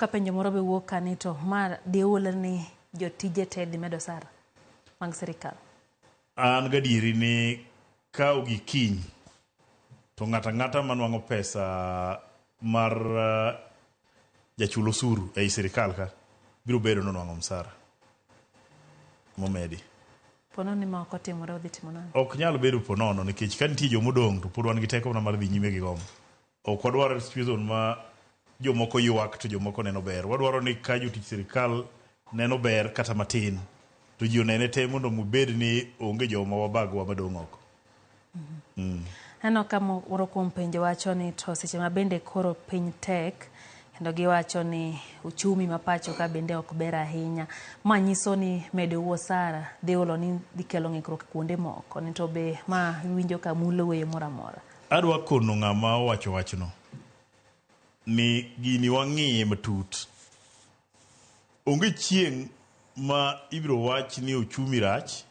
Kapenjo moro be wuok kanito mar diul ni jotije te dhi medo sara mag sirikal. An gadieri ni ka ogi kiny to ng'ata manuang'o pesa mar jachulo osuru ei sirikal ka biro bedo nonuang'o msara momedi. Pono ni ma ok otimore odhi timo nang'o? Ok nyalo bedo ponono nikech ka nitie jomodong' to pod wan gi teko mar dhi nyime gi gomo. Ok wadwaro situation ma jomoko ywak to jomoko neno ber. Wadwaro ni ka jotich sirikal neno ber kata matin to ji onene te mondo mubed ni onge joma wabagwa madong' oko. Ano ka moro kuom penjo wacho ni to seche ma bende koro piny tek kendo giwacho ni uchumi ma pacho ka bende ok ber ahinya. Ma nyiso ni medo osara dhi ulo ni dhi kelo ng'ikruok kuonde moko ni to be ma winjo ka mulo weyo moro amora. Adwa kono ng'ama wacho wachno ni gini wang'iye matut. Onge chieng' ma ibiro wach ni uchumi rach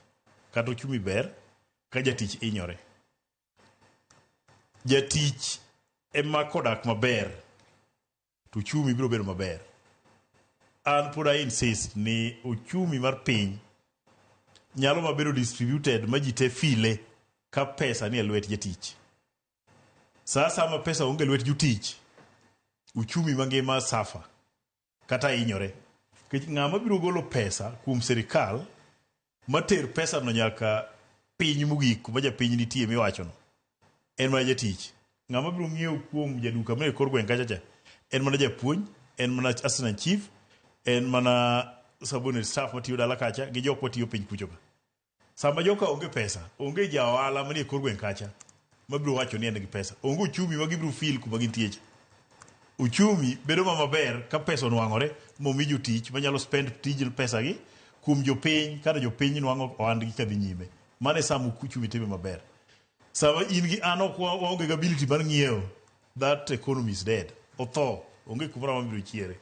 kata uchumi ber ka jatich inyore. Jatich ema kodak maber to uchumi biro bedo maber. An pod I insist ni uchumi mar piny nyalo mabedo distributed ma ji te file ka pesa ni e lwet jatich. Sasa ma pesa onge lwet jotich, uchumi mangima safa kata inyore. Ng'ama biro golo pesa kuom sirikal mater pesa no nyaka piny mogik kuma japiny nitie miwachono en mana jatich. Ng'ama biro ng'iewo kuom jaduka mane kor gweng' kacha en mana japuonj, en mana assistant chief, en mana subordinate staff matiyo dala kacha gi jok matiyo piny kucho ka. Sama joka onge pesa, onge ja ohala manie kor gweng' kacha mabiro wacho ni en gi pesa. Onge uchumi ma gibiro feel kuma gintie cha. Uchumi bedo maber ka pesa onwang'ore momi jotich manyalo spend tij pesa gi kuom jopiny kada jopiny nwang'o ohandgi kadhi nyime. Mane sama uchumi time maber. Sama in gi an ok waonge ability mar ng'iewo, that economy is dead. Otho, onge kumoro mabiro chiere.